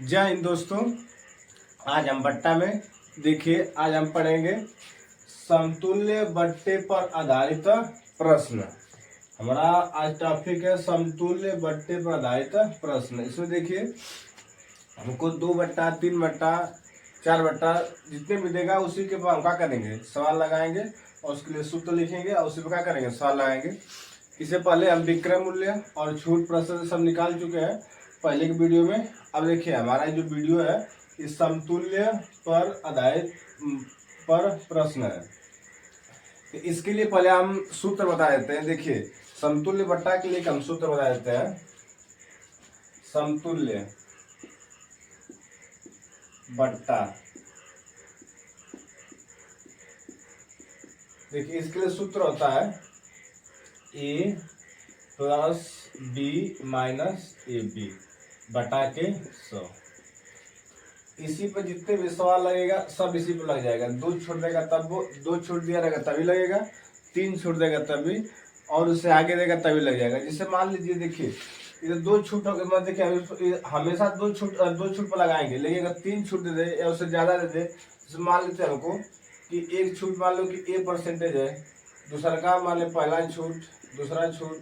जय हिंद दोस्तों। आज हम बट्टा में देखिए, आज हम पढ़ेंगे समतुल्य बट्टे पर आधारित प्रश्न। हमारा आज टॉपिक है समतुल्य बट्टे पर आधारित प्रश्न। इसमें देखिए हमको 2 बट्टा 3 बट्टा 4 बट्टा जितने भी देगा उसी के ऊपर हम क्या करेंगे, सवाल लगाएंगे और उसके लिए सूत्र लिखेंगे और उसी पर क्या करेंगे, सवाल लगाएंगे। इससे पहले हम विक्रय मूल्य और छूट प्रश्न सब निकाल चुके हैं पहले की वीडियो में। अब देखिए हमारा जो वीडियो है इस समतुल्य पर आधारित पर प्रश्न है। तो इसके लिए पहले हम सूत्र बता देते हैं। देखिए समतुल्य बट्टा के लिए हम सूत्र बता देते हैं। समतुल्य बट्टा, देखिए इसके लिए सूत्र होता है A plus B minus A B बटा के 100। इसी पर जितने भी सवाल लगेगा सब इसी पर लग जाएगा। 2 छोड़ देगा तब वो 2 छोड़ दिया रहेगा तभी लगेगा, 3 छोड़ देगा तभी, और उससे आगे देगा तभी लग जाएगा। जैसे मान लीजिए देखिए इधर 2 छूट हो गए, देखिए हमेशा 2 छूट पर लगाएंगे, लेकिन अगर 3 छूट दे दे या उससे ज्यादा दे दे, तो मान लेते हैं हमको कि एक छूट मान लो कि ए परसेंटेज है, दूसरा का मान ले पहला छूट, दूसरा छूट,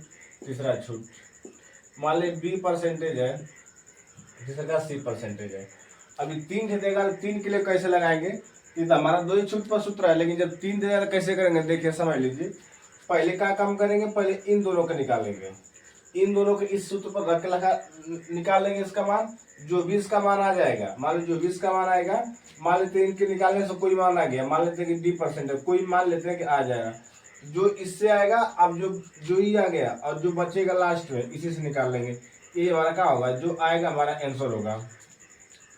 तीसरा छूट, मान ले बी परसेंटेज है, तीसरा का सी परसेंटेज है। अभी 3 दे देगा, 3 के लिए कैसे लगाएंगे, ये तो हमारा 2 ही छूट पर सूत्र है, लेकिन जब 3 दे देगा तो कैसे करेंगे, देखिए समझ लीजिए। पहले क्या काम करेंगे, पहले इन दोनों को निकालेंगे, इन दोनों के इस सूत्र पर रख के लगा निकालेंगे इसका मान। जो भी इसका मान आ जाएगा, मान लो जो भी इसका मान आएगा, मान लेते हैं इनके निकालने से कोई मान आ गया, मान लेते हैं कि डी परसेंट है, कोई मान लेते हैं कि आ जाएगा, जो इससे आएगा। अब जो ही आ गया और जो बचेगा लास्ट में इसी से निकाल लेंगे। ये हमारा क्या होगा, जो आएगा हमारा आंसर होगा।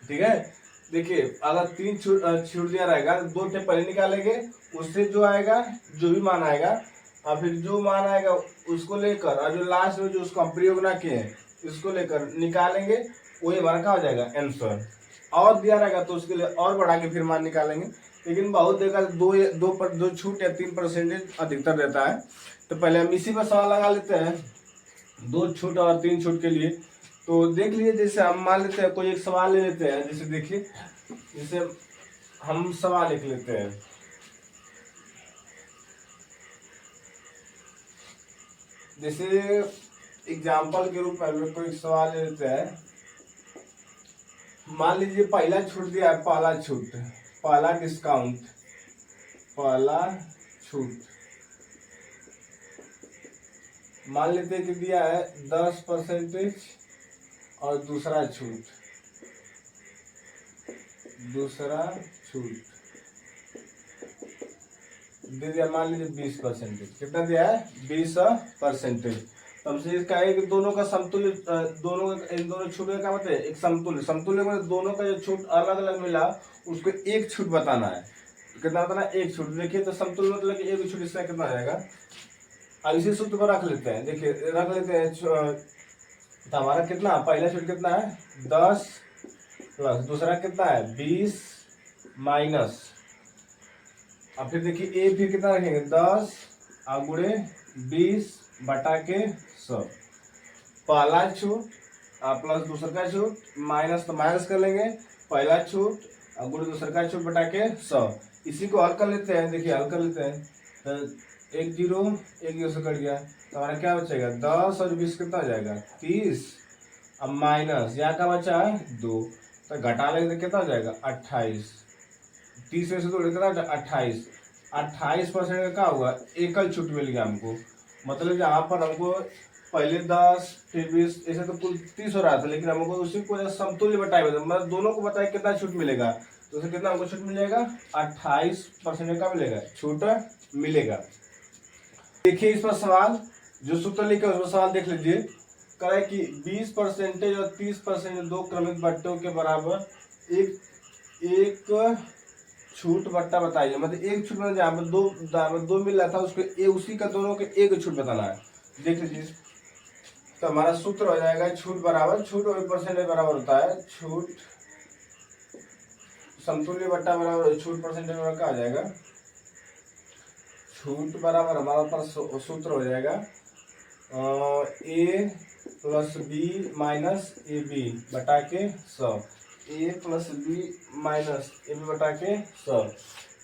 ठीक है, देखिए अगर 3 छूट दिया रहेगा तो 2 टेप पहले निकालेंगे, उससे जो आएगा, जो भी मान आएगा, और फिर जो मान आएगा उसको लेकर, और जो लास्ट में जो उसको हम प्रयोग ना किए उसको लेकर निकालेंगे, वही हमारा क्या हो जाएगा, आंसर। और दिया रहेगा तो उसके लिए और बढ़ा के फिर मान निकालेंगे, लेकिन बहुत देगा 2 छूट या 3% अधिकतर देता है। तो पहले हम इसी पर सवाल लगा लेते हैं 2 छूट और 3 छूट के लिए। तो देख लीजिए, जैसे हम मान लेते हैं कोई एक सवाल ले लेते हैं, जैसे देखिए जैसे हम सवाल लिख लेते हैं, जैसे एग्जाम्पल के रूप में हम कोई सवाल ले लेते हैं। मान लीजिए पहला छूट दिया है, पहला छूट, पहला डिस्काउंट, पहला छूट मान लेते हैं कि दिया है 10% और दूसरा छूट, दूसरा छूट दे दिया मान लीजिए 20%। कितना दिया है, 20%। तो हमसे इसका है कि दोनों का समतुल्य, इन दोनों छूट का मतलब एक समतुल्य, समतुल्य मतलब दोनों का जो छूट अलग अलग मिला उसको एक छूट बताना है। कितना बताना, एक छूट। देखिए तो समतुल्य मतलब कि एक छूट, इसका कितना आएगा। अब इसी सूत्र पर रख लेते हैं, देखिए रख लेते हैं। तो हमारा कितना, पहला छूट कितना है 10 प्लस दूसरा कितना है 20 माइनस, अब फिर देखिए ए फिर कितना रखेंगे 10 गुणे 20 बटा के 100। पहला छूट प्लस दूसरा का छूट माइनस, तो माइनस कर लेंगे, पहला छूट गुणे दूसरा का छूट बटा के 100। इसी को हल कर लेते हैं, देखिए हल कर लेते हैं। तो 1 0 से कट गया, तो हमारा क्या बचेगा 10 और 20 कितना हो जाएगा 30। अब माइनस यहाँ का बचा है 2, तो घटा लेंगे कितना हो जाएगा 28। 30 में से 2 कितना 28, 28% का क्या हुआ, एकल छूट मिल गया हमको। मतलब यहाँ पर हमको पहले 10 फिर 20 ऐसे तो कुल 30 हो रहा था, लेकिन हमको उसी को समतुल्य बताए, मतलब दोनों को बताए कितना छूट मिलेगा, तो उसे कितना हमको छूट मिलेगा 28% का मिलेगा, छूट मिलेगा। देखिए इस पर सवाल जो सूत्र लिखे उसमें सवाल देख लीजिए। कह है कि 20% और 30% दो क्रमिक बट्टों के बराबर एक छूट बट्टा बताइए। मतलब एक छूट मतलब जहाँ पर दो मिल रहा था उसको उसी का दोनों के एक छूट बताना है। देख लीजिए, तो हमारा सूत्र हो जाएगा छूट बराबर, छूट और परसेंटेज बराबर होता है, छूट समतुल्य बट्टा बराबर छूट परसेंटेज बराबर क्या आ जाएगा, छूट बराबर हमारा पास सूत्र हो जाएगा A plus B minus A B बटा के 100। A plus B minus A B बटा के 100।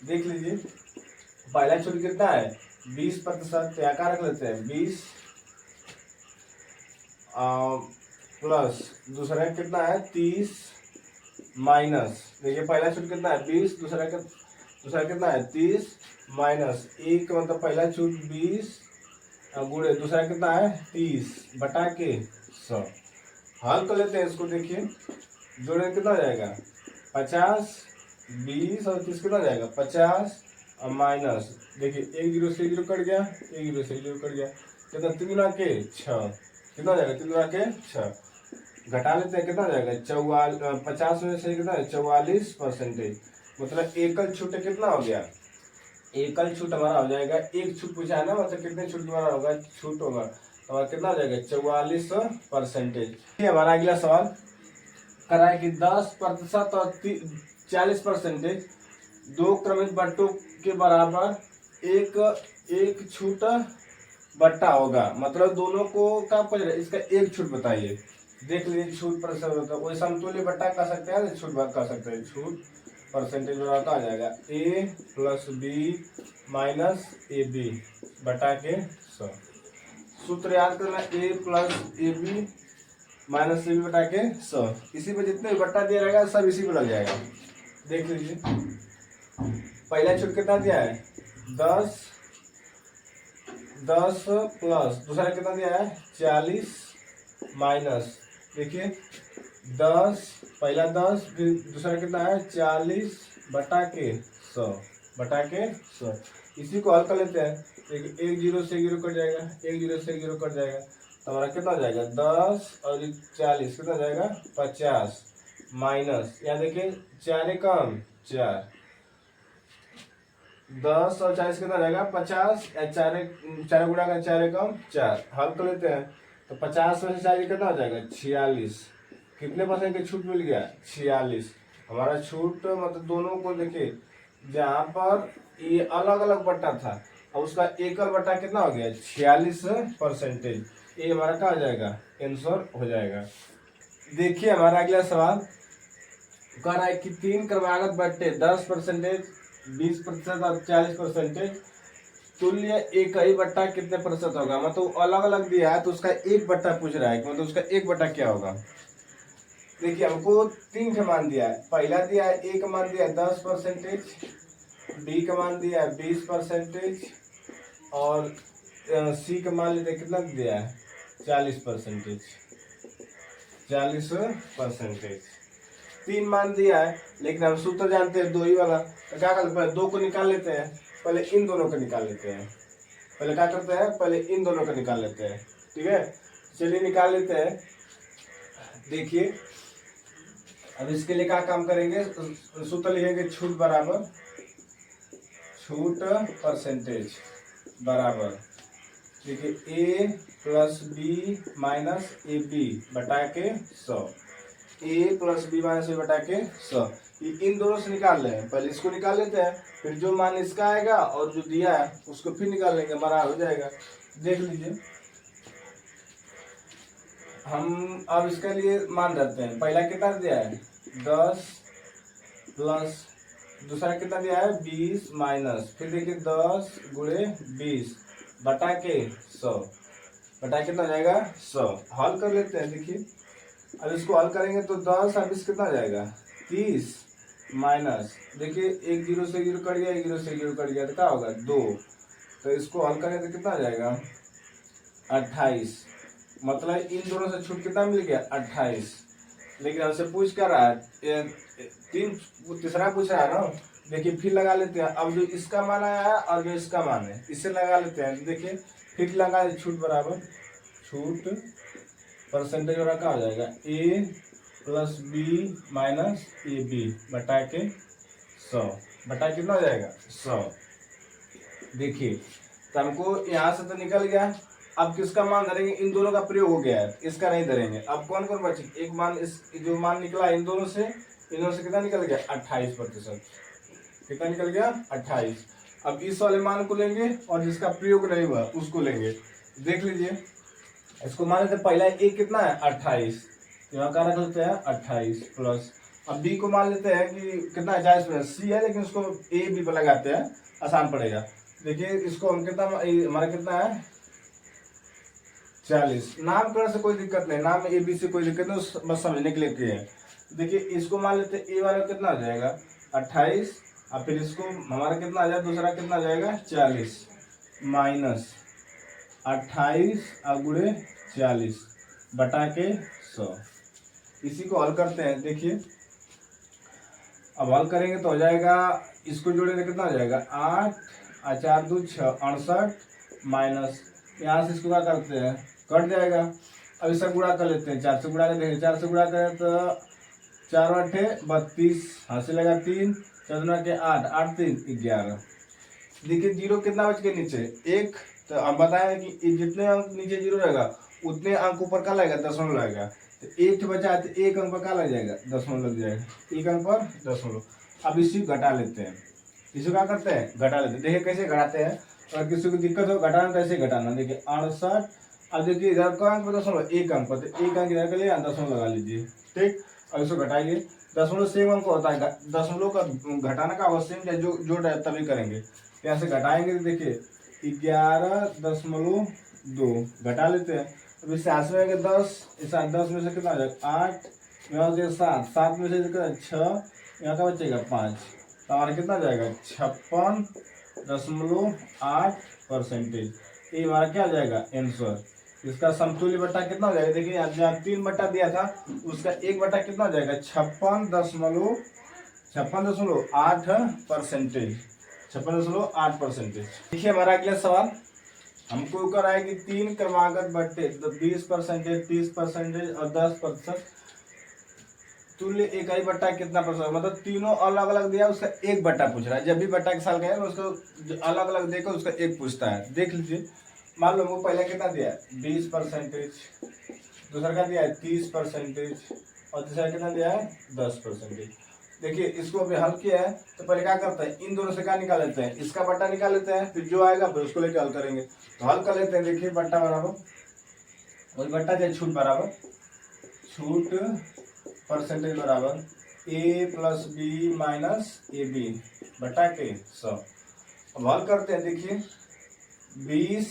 देख लीजिए पहला छूट कितना है 20%, क्या क्या रख लेते हैं 20 प्लस दूसरा कितना है 30 माइनस, देखिए पहला छूट कितना है 20, दूसरा कितना है 30 माइनस एक, मतलब पहला छूट 20 गुणे दूसरा कितना है 30 बटा के 100। हल कर लेते हैं इसको, देखिए जोड़े कितना हो जाएगा 50, 20 और 30 कितना हो जाएगा 50 और माइनस, देखिए एक जीरो से जीरो कट गया, एक जीरो से जीरो कट गया, कितना 3 गुना के 6, कितना हो जाएगा 3 गुना के 6। घटा लेते हैं कितना हो जाएगा 50 में से कितना है 44%, मतलब एकल छूट कितना हो गया, एकल छूट हमारा हो जाएगा, एक छूट पूछा है ना, मतलब कितने छूट हमारा होगा, छूट होगा तो हमारा कितना हो जाएगा 44%। हमारा अगला सवाल कर रहा है कि 10% और 40% दो क्रमिक बट्टों के बराबर एक छूट बट्टा होगा, मतलब दोनों को क्या पूछ रहा है, इसका एक छूट बताइए। देख लीजिए छूट परसेंट होता है, वही समतुल्य बट्टा कर सकते हैं, छूट कर सकते हैं, छूट परसेंटेज बराबर आ जाएगा A plus B minus A B बटा के 100। सूत्र याद करना A plus A B minus A B बटा के 100। इसी पे जितने बट्टा दिया रहेगा सब इसी पे लग जाएगा। देख लीजिए पहला छूट कितना दिया है 10 प्लस दूसरा कितना दिया है 40 माइनस, देखिए 10 पहला 10 फिर दूसरा कितना है 40 बटा के 100 बटा के 100। इसी को हल कर लेते हैं, एक जीरो से जीरो कट जाएगा, एक जीरो से जीरो कट जाएगा तो हमारा कितना हो जाएगा 10 और 40 कितना हो जाएगा 50 माइनस, यहाँ देखिए 4 कम 4, 10 और 40 कितना हो जाएगा 50, या 4 गुणा का 4 कम 4। हल कर लेते हैं तो 50 में से 40 कितना हो जाएगा 46, कितने परसेंट की छूट मिल गया 46। हमारा छूट मतलब दोनों को देखिए, जहाँ पर ये अलग अलग बट्टा था और उसका एकल बट्टा कितना हो गया 46%, ये हमारा क्या हो जाएगा आंसर हो जाएगा। देखिए हमारा अगला सवाल कह रहा है कि 3 क्रमागत बट्टे 10%, 20% और 40% तुल्य एक ही बट्टा कितने प्रतिशत होगा, मतलब अलग अलग दिया है तो उसका एक बट्टा पूछ रहा है, मतलब उसका एक बट्टा क्या होगा। देखिए हमको 3 का मान दिया है, पहला दिया है ए का मान दिया है 10%, बी का मान दिया है 20% और सी का मान लेते कितना दिया है 40%। 40% 3 मान दिया है, लेकिन हम सूत्र जानते हैं दो ही वाला, तो क्या करते हैं 2 को निकाल लेते हैं, पहले इन दोनों को निकाल लेते हैं, पहले क्या करते हैं पहले इन दोनों को निकाल लेते हैं, ठीक है चलिए निकाल लेते हैं। देखिए अब इसके लिए क्या काम करेंगे, सूत्र लिखेंगे छूट बराबर छूट परसेंटेज बराबर, देखिए A plus B minus A B बटा के 100, A plus B minus A बटा के 100, ये इन दोनों से निकाल रहे हैं, पहले इसको निकाल लेते हैं, फिर जो मान इसका आएगा और जो दिया है उसको फिर निकाल लेंगे, हमारा हो जाएगा। देख लीजिए हम अब इसके लिए मान रखते हैं, पहला कितना दिया है 10 प्लस दूसरा कितना दिया है 20 माइनस, फिर देखिए 10 गुणे 20 बटा के 100 बटा कितना हो जाएगा 100। हल कर लेते हैं, देखिए अब इसको हल करेंगे तो 10 और 20 कितना हो जाएगा 30 माइनस, देखिए एक जीरो से जीरो कट गया, एक जीरो से जीरो कट गया तो क्या होगा 2, तो इसको हल करेंगे तो कितना हो जाएगा 28, मतलब इन दोनों से छूट कितना मिल गया 28। लेकिन हमसे पूछ कर रहा है तीसरा पूछ रहा है ना, देखिए फिर लगा लेते हैं, अब जो इसका मान आया है और जो इसका मान है इससे लगा लेते हैं, देखिए फिर लगा छूट बराबर छूट परसेंटेज वाला क्या हो जाएगा A plus B minus A B बटा के 100 बटा कितना हो जाएगा 100। देखिए तो हमको यहाँ से तो निकल गया, अब किसका मान धरेंगे, इन दोनों का प्रयोग हो गया है, इसका नहीं धरेंगे। अब कौन कौन बचे, एक मान इस जो मान निकला इन दोनों से कितना निकल गया 28%, कितना निकल गया 28। अब इस वाले मान को लेंगे और जिसका प्रयोग नहीं हुआ उसको लेंगे। देख लीजिए इसको मान लेते पहला एक कितना है 28, यहाँ का रख लेते हैं 28 प्लस अब बी को मान लेते हैं कि कितना है 40%, सी है लेकिन उसको ए बी पर लगाते हैं, आसान पड़ेगा। देखिए इसको हम कितना, हमारा कितना है 40। नामकरण से कोई दिक्कत नहीं, नाम ए बी से कोई दिक्कत नहीं, बस समझने के लिए किए हैं। देखिए इसको मान लेते हैं ए वाला कितना हो जाएगा 28, और फिर इसको हमारा कितना आ जाएगा, दूसरा कितना आ जाएगा 40 माइनस 28 गुणे 40 बटा के 100। इसी को हल करते हैं। देखिए अब हल करेंगे तो हो जाएगा, इसको जोड़ेंगे कितना हो जाएगा 8 और 4 2 6 68 माइनस यहाँ से इसको क्या करते हैं कट जाएगा। अब इसका गुणा कर लेते हैं, 4 से गुणा कर देंगे, 4 से गुणा करें तो 4 8 32, हाथ से लगा 3 4 के 8 8 3 11। देखिए जीरो कितना बच के नीचे 1, तो हम बताएं कि जितने अंक नीचे जीरो रहेगा उतने अंक ऊपर का लगेगा दशमलव लगेगा। तो 1 बचा है तो 1 अंक पर क्या लग जाएगा दशमलव लग जाएगा, 1 अंक पर दशमलव। अब इसी घटा लेते हैं, इसे क्या करते हैं घटा लेते हैं। देखिए कैसे घटाते हैं, अगर किसी को दिक्कत हो घटाना तो ऐसे घटाना। देखिए 68, अब देखिए इधर का अंक पर दशमलव 1 अंक पर, तो 1 अंक इधर के लिए दशमलव लगा लीजिए, ठीक। अब इसको घटाइए, दशमलव सेम अंक होता है, दशमलव का घटाना का अवश्य जो तभी करेंगे। यहाँ से घटाएंगे तो देखिए 11.2 घटा लेते हैं। अब इससे 8 में 10, इस 10 में से कितना आ जाएगा 8, यहाँ से 7, 7 में से कितना 6, यहाँ का बचेगा 5, तो हमारा कितना जाएगा 56.8%। ये हमारा क्या आ जाएगा आंसर। इसका समतुल्य बट्टा कितना हो जाएगा, देखिए यहाँ 3 बट्टा दिया था उसका 1 बट्टा कितना हो जाएगा 56.8%। 56.8%। देखिए हमारा अगला सवाल हमको ऊपर आएगी 3 क्रमागत बट्टे 20%, 30% और 10% तुल्य इकाई बट्टा कितना %, मतलब तीनों अलग अलग दिया उसका 1 बट्टा पूछ रहा है। जब भी बट्टा के साल गया है उसको अलग अलग देकर उसका 1 पूछता है। देख लीजिए, मान लो वो पहले कितना दिया है 20%, दूसरा का दिया है 30% और तीसरा कितना दिया है 10%। देखिए इसको अभी हल किया है तो पहले क्या करते हैं इन दोनों से क्या निकाल लेते हैं, इसका बट्टा निकाल लेते हैं, फिर जो आएगा फिर उसको लेकर हल करेंगे। तो हल कर लेते हैं। देखिए बट्टा बराबर वही बट्टा चाहे छूट बराबर छूट परसेंटेज बराबर a plus B minus A B बटा के 100। अब हल करते हैं। देखिए 20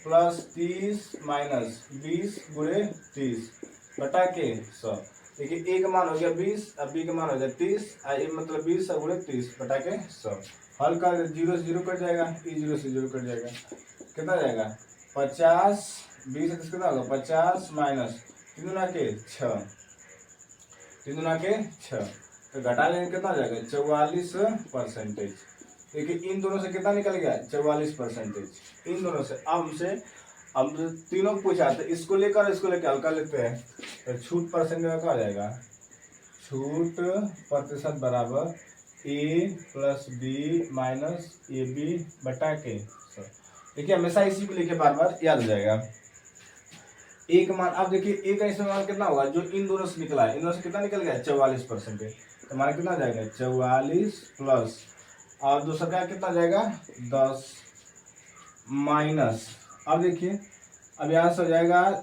प्लस 30 माइनस 20 गुणे 30 बटा के 100। देखिए ए का मान हो गया 20, अब बी का मान हो गया 30, मतलब 20 गुणे 30 बटा के 100। हल कर 0 से 0 कट जाएगा, ई 0 से 0 कट जाएगा, कितना जाएगा 50, 20 से कितना होगा 50 माइनस 3 गुना के 6, 3 गुना के 6, तो घटा लेंगे कितना हो जाएगा 44%। देखिए इन दोनों से कितना निकल गया 44%, इन दोनों से। अब हमसे अब तीनों पूछा तो इसको लेकर हल कर लेते हैं। तो छूट परसेंट में क्या हो जाएगा, छूट प्रतिशत बराबर a plus B minus A B बटा के 100। देखिए हमेशा इसी को लेके बार बार याद हो जाएगा। एक मान, अब देखिए ए का इस्तेमाल कितना होगा जो इन दोनों से निकला है, इन दोनों से कितना निकल गया 44%, तो हमारा कितना जाएगा 44 प्लस और दूसरा का कितना जाएगा 10 माइनस। अब देखिए अब यहाँ से हो जाएगा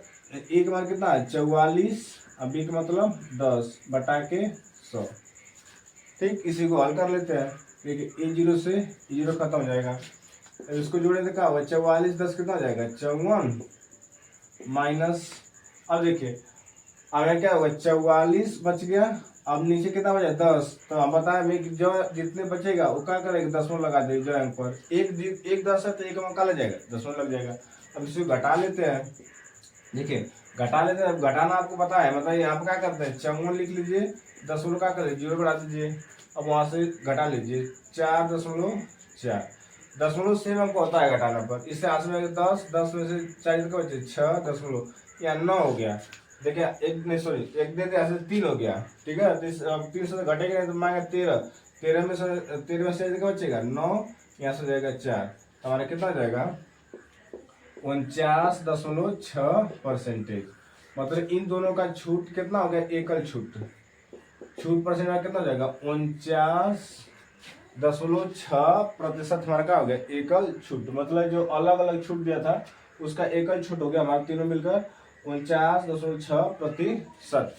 ए का मान कितना है 44, अब बी का मतलब 10 बटा के 100, ठीक। इसी को हल कर लेते हैं। देखिए ए 0 से 0 खत्म हो जाएगा, अब इसको जोड़े तो क्या होगा 44 10 कितना हो जाएगा 54 माइनस। अब देखिए आगे क्या होगा 44 बच गया, अब नीचे कितना बचा 10, तो हम बताएं जो जितने बचेगा वो क्या करेगा दशमलव लगा देगा जो अंक पर, एक 10 है तो एक अंक लग जाएगा दशमलव लग जाएगा। अब इसको घटा लेते हैं। देखिए घटा लेते हैं, अब घटाना आपको पता है, मतलब यहाँ पर क्या करते हैं 54 लिख लीजिए, दशमलव क्या करें 0 बढ़ा दीजिए, अब वहाँ से घटा लीजिए 4.4, दशमलव सेम अंक होता है घटाना पर। इससे 8 में 10, 10 में से 4 का बचे 6 दशमलव या 9 हो गया। देखिए एक नहीं सॉरी एक देते ऐसे 3 हो गया, ठीक है। 3 से घटेगा नहीं तो मांगा 13, 13 में से का बचेगा 9, यहाँ से जाएगा 4, तो हमारा कितना जाएगा 49.6%। मतलब इन दोनों का छूट कितना हो गया एकल छूट, छूट परसेंट में कितना हो जाएगा 49.6% हमारा क्या हो गया एकल छूट। मतलब जो अलग अलग छूट दिया था उसका एकल छूट हो गया हमारा तीनों मिलकर 49.6%।